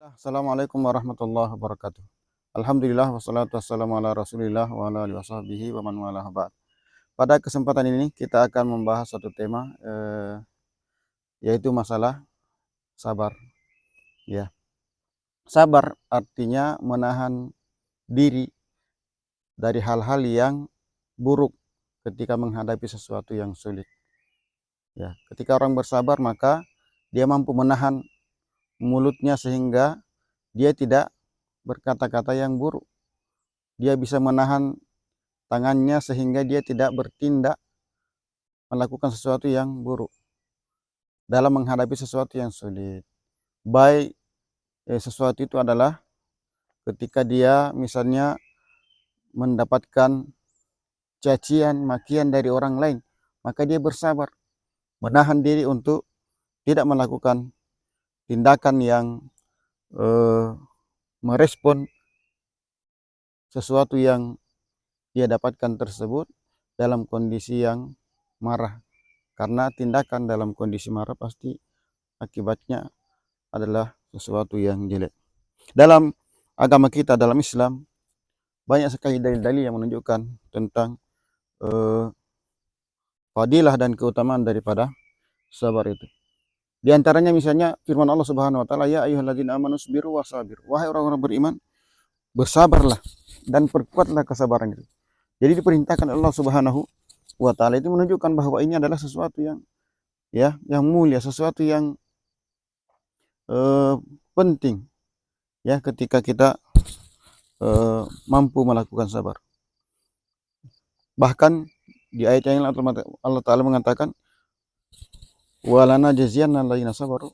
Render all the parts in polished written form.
Assalamualaikum warahmatullahi wabarakatuh. Alhamdulillah wassalatu wassalamu ala Rasulillah wa ala alihi wasahbihi wa man walah ba'd. Pada kesempatan ini kita akan membahas satu tema yaitu masalah sabar. Ya, sabar artinya menahan diri dari hal-hal yang buruk ketika menghadapi sesuatu yang sulit. Ya, ketika orang bersabar maka dia mampu menahan mulutnya sehingga dia tidak berkata-kata yang buruk. Dia bisa menahan tangannya sehingga dia tidak bertindak melakukan sesuatu yang buruk dalam menghadapi sesuatu yang sulit. Baik sesuatu itu adalah ketika dia misalnya mendapatkan cacian, makian dari orang lain, maka dia bersabar, menahan diri untuk tidak melakukan tindakan yang merespon sesuatu yang dia dapatkan tersebut dalam kondisi yang marah. Karena tindakan dalam kondisi marah pasti akibatnya adalah sesuatu yang jelek. Dalam agama kita, dalam Islam, banyak sekali dalil-dalil yang menunjukkan tentang fadilah dan keutamaan daripada sabar itu. Di antaranya misalnya firman Allah Subhanahu wa taala, ya ayyuhalladzina amanu sabiru wasabiru. Wahai orang-orang beriman, bersabarlah dan perkuatlah kesabaran itu. Jadi diperintahkan Allah Subhanahu wa taala itu menunjukkan bahwa ini adalah sesuatu yang yang mulia, sesuatu yang penting ya ketika kita mampu melakukan sabar. Bahkan di ayat yang lain Allah Ta'ala mengatakan walana jazianna alladziina sabaru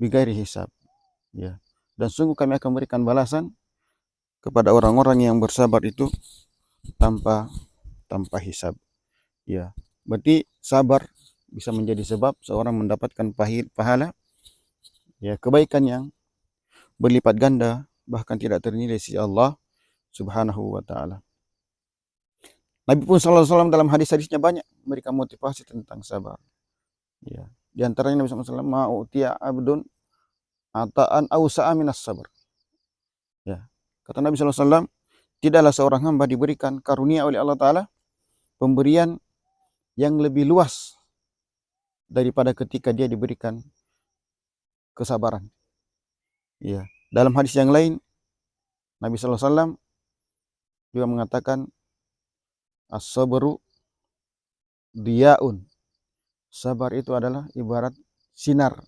bighairi hisab, ya, dan sungguh kami akan memberikan balasan kepada orang-orang yang bersabar itu tanpa hisab, ya. Berarti sabar bisa menjadi sebab seorang mendapatkan pahala, ya, kebaikan yang berlipat ganda, bahkan tidak ternilai di sisi Allah Subhanahu wa taala. Nabi pun sallallahu alaihi wasallam dalam hadis-hadisnya banyak memberikan motivasi tentang sabar. Ya, di antaranya Nabi sallallahu alaihi wasallam ma'utiya abdun ata'an awsa'a minas sabar. Ya, kata Nabi sallallahu alaihi wasallam, tidaklah seorang hamba diberikan karunia oleh Allah taala pemberian yang lebih luas daripada ketika dia diberikan kesabaran. Ya, dalam hadis yang lain Nabi sallallahu alaihi wasallam juga mengatakan as-sabru diyaun. Sabar itu adalah ibarat sinar.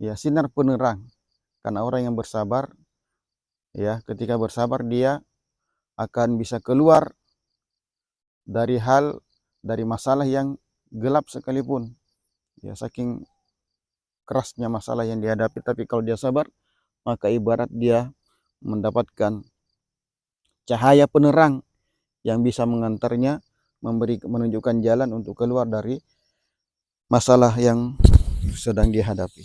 Ya, sinar penerang. Karena orang yang bersabar, ya, ketika bersabar dia akan bisa keluar dari masalah yang gelap sekalipun. Ya, saking kerasnya masalah yang dihadapi, tapi kalau dia sabar, maka ibarat dia mendapatkan cahaya penerang yang bisa mengantarnya, menunjukkan jalan untuk keluar dari masalah yang sedang dihadapi.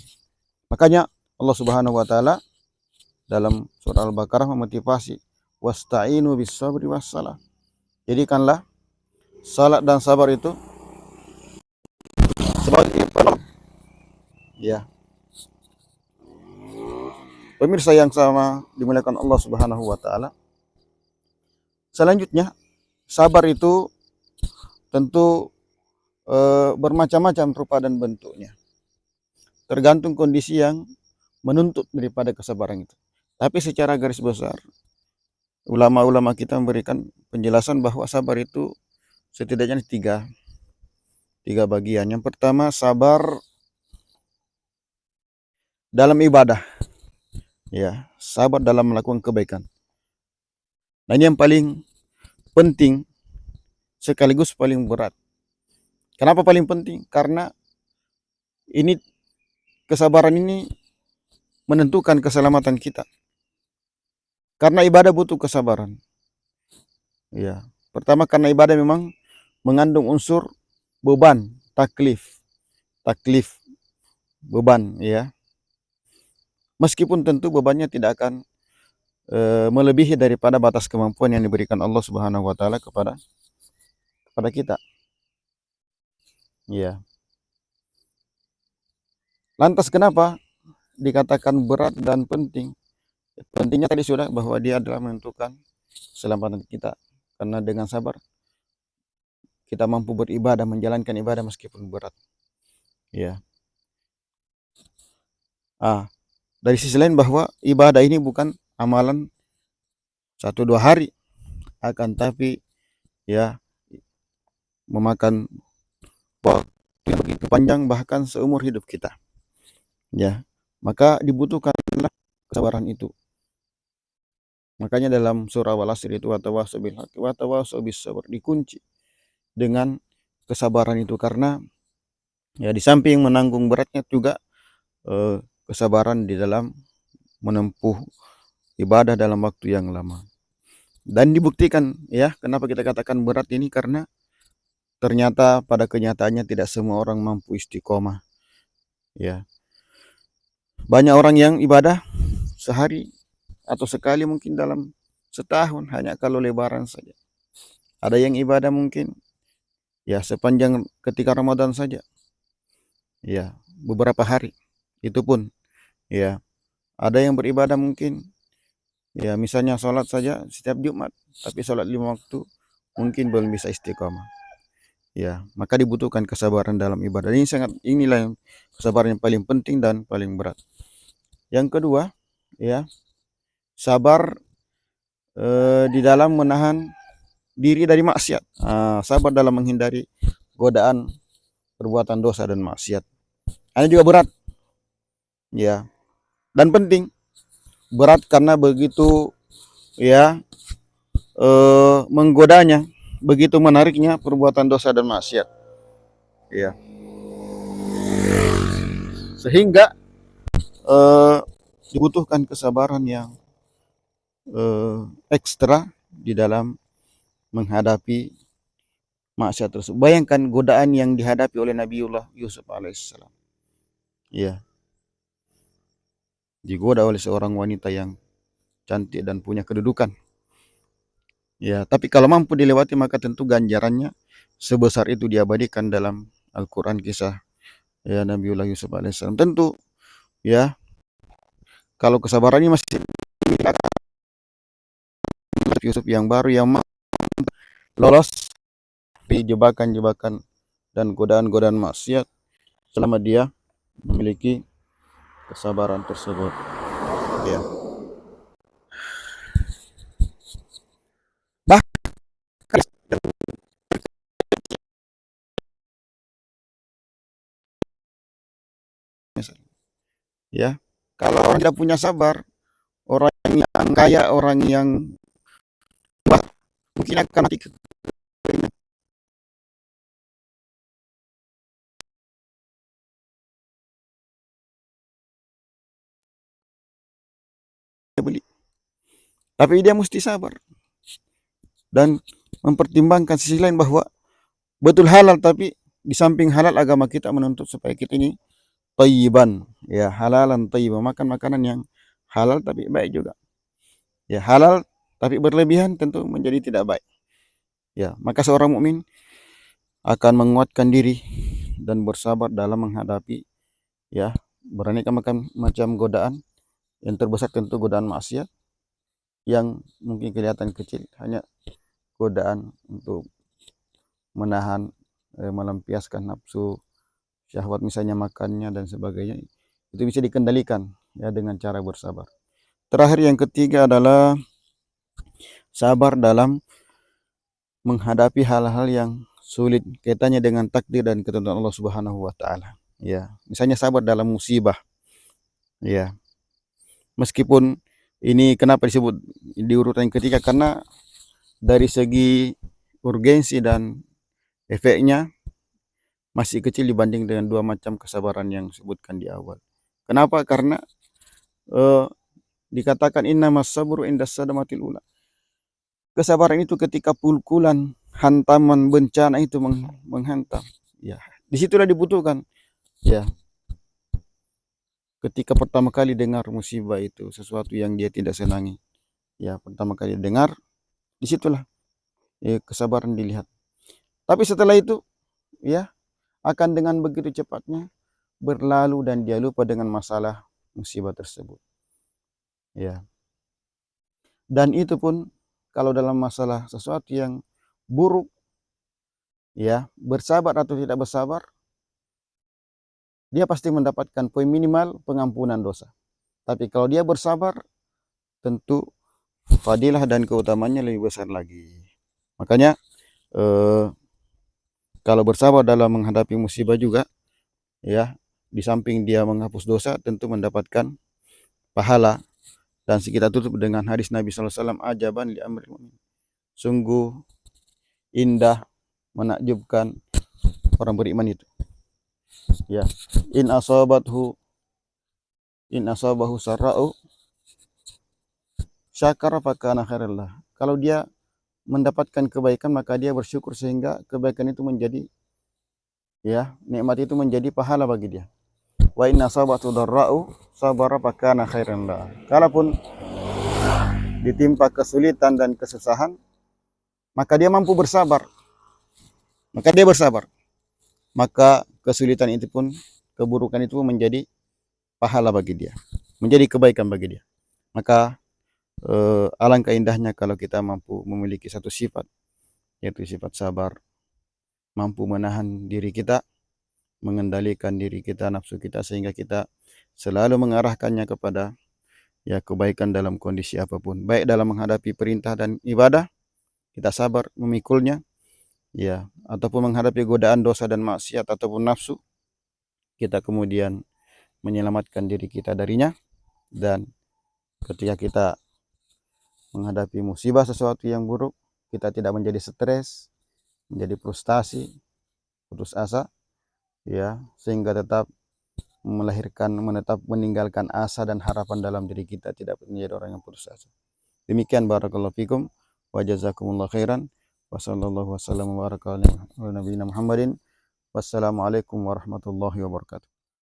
Makanya Allah Subhanahu wa taala dalam surah Al-Baqarah memotivasi wasta'inu bis-sabri was-salah. Jadikanlah salat dan sabar itu sebagai penolong. Ya. Pemirsa yang sama dimuliakan Allah Subhanahu wa taala. Selanjutnya, sabar itu tentu bermacam-macam rupa dan bentuknya. Tergantung kondisi yang menuntut daripada kesabaran itu. Tapi secara garis besar, ulama-ulama kita memberikan penjelasan bahwa sabar itu setidaknya tiga bagian. Yang pertama, sabar dalam ibadah. Ya, sabar dalam melakukan kebaikan. Nah, ini yang paling penting sekaligus paling berat. Kenapa paling penting? Karena ini kesabaran ini menentukan keselamatan kita. Karena ibadah butuh kesabaran. Ya, pertama karena ibadah memang mengandung unsur beban, taklif, beban, ya. Meskipun tentu bebannya tidak akan melebihi daripada batas kemampuan yang diberikan Allah Subhanahu wa taala kepada kita. Ya. Lantas kenapa dikatakan berat dan penting? Pentingnya tadi sudah bahwa dia adalah menentukan keselamatan kita. Karena dengan sabar kita mampu beribadah, menjalankan ibadah meskipun berat. Ya. Dari sisi lain bahwa ibadah ini bukan amalan 1-2 hari, akan tapi ya memakan waktu yang begitu panjang, bahkan seumur hidup kita. Ya, maka dibutuhkanlah kesabaran itu. Makanya dalam surah Al-Asr itu watawasau bil haqqi watawasau bis sabr dikunci dengan kesabaran itu, karena ya di samping menanggung beratnya juga kesabaran di dalam menempuh ibadah dalam waktu yang lama. Dan dibuktikan ya, kenapa kita katakan berat ini, karena ternyata pada kenyataannya tidak semua orang mampu istiqomah. Ya, banyak orang yang ibadah sehari atau sekali mungkin dalam setahun, hanya kalau lebaran saja. Ada yang ibadah mungkin ya sepanjang ketika Ramadan saja, ya beberapa hari, itu pun ya. Ada yang beribadah mungkin ya misalnya sholat saja setiap Jumat, tapi sholat 5 waktu mungkin belum bisa istiqomah. Ya, maka dibutuhkan kesabaran dalam ibadah. Inilah yang kesabaran yang paling penting dan paling berat. Yang kedua, ya, sabar di dalam menahan diri dari maksiat. Sabar dalam menghindari godaan perbuatan dosa dan maksiat. Ini juga berat, ya, dan penting. Berat karena begitu ya menggodanya, begitu menariknya perbuatan dosa dan maksiat. Ya. Sehingga dibutuhkan kesabaran yang ekstra di dalam menghadapi maksiat tersebut. Bayangkan godaan yang dihadapi oleh Nabiullah Yusuf alaihissalam. Ya. Digoda oleh seorang wanita yang cantik dan punya kedudukan. Ya, tapi kalau mampu dilewati maka tentu ganjarannya sebesar itu diabadikan dalam Al-Quran kisah ya Nabiullah Yusuf alaihissalam. Tentu ya, kalau kesabaran ini masih Yusuf yang baru yang lolos di jebakan-jebakan dan godaan-godaan maksiat selama dia memiliki kesabaran tersebut. Ya. Bahkan ya, kalau orang tidak punya sabar, orang yang kaya, orang yang mungkin akan mati beli. Tapi dia mesti sabar dan mempertimbangkan sisi lain bahwa betul halal, tapi di samping halal agama kita menuntut supaya kita ini thayyiban, ya, halalan thayyiban, makan makanan yang halal tapi baik juga. Ya, halal tapi berlebihan tentu menjadi tidak baik. Ya, maka seorang mukmin akan menguatkan diri dan bersabar dalam menghadapi ya beraneka macam godaan. Yang terbesar tentu godaan maksiat yang mungkin kelihatan kecil, hanya godaan untuk menahan melampiaskan nafsu syahwat, misalnya makannya dan sebagainya, itu bisa dikendalikan ya dengan cara bersabar. Terakhir yang ketiga adalah sabar dalam menghadapi hal-hal yang sulit kaitannya dengan takdir dan ketentuan Allah Subhanahu wa taala. Ya, misalnya sabar dalam musibah. Ya. Meskipun ini kenapa disebut di urutan ketiga, karena dari segi urgensi dan efeknya masih kecil dibanding dengan dua macam kesabaran yang disebutkan di awal. Kenapa? Karena dikatakan innamas sabru indas sadamatil ula. Kesabaran itu ketika pukulan, hantaman, bencana itu menghantam. Ya, disitulah dibutuhkan. Ya, ketika pertama kali dengar musibah itu, sesuatu yang dia tidak senangi. Ya, pertama kali dengar, disitulah kesabaran dilihat. Tapi setelah itu, ya, akan dengan begitu cepatnya berlalu dan dia lupa dengan masalah musibah tersebut. Ya. Dan itu pun kalau dalam masalah sesuatu yang buruk, ya, bersabar atau tidak bersabar, dia pasti mendapatkan poin minimal pengampunan dosa. Tapi kalau dia bersabar, tentu fadilah dan keutamanya lebih besar lagi. Makanya kalau bersabar dalam menghadapi musibah juga, ya, di samping dia menghapus dosa, tentu mendapatkan pahala. Dan kita tutup dengan hadis Nabi SAW, ajaban li amril mu'min. Sungguh indah, menakjubkan orang beriman itu. Ya, in asabahu sarra'u syakara fakana khairallah. Kalau dia mendapatkan kebaikan, maka dia bersyukur sehingga kebaikan itu menjadi, ya, nikmat itu menjadi pahala bagi dia. Wa in asabatu darra'u sabara fakana khairallah. Kalaupun ditimpa kesulitan dan kesusahan, maka dia mampu bersabar. Maka dia bersabar. Maka kesulitan itu pun, keburukan itu pun menjadi pahala bagi dia, menjadi kebaikan bagi dia. Maka alangkah indahnya kalau kita mampu memiliki satu sifat, yaitu sifat sabar, mampu menahan diri kita, mengendalikan diri kita, nafsu kita, sehingga kita selalu mengarahkannya kepada, ya, kebaikan dalam kondisi apapun. Baik dalam menghadapi perintah dan ibadah, kita sabar memikulnya, ya, ataupun menghadapi godaan dosa dan maksiat ataupun nafsu, kita kemudian menyelamatkan diri kita darinya. Dan ketika kita menghadapi musibah sesuatu yang buruk, kita tidak menjadi stres, menjadi frustasi, putus asa, ya, sehingga tetap menetap meninggalkan asa dan harapan dalam diri kita, tidak menjadi orang yang putus asa. Demikian, barakallahu fikum wa jazakumullah khairan wa sallallahu wasallam wa baraka ala nabiyina Muhammadin. Wassalamualaikum warahmatullahi wabarakatuh.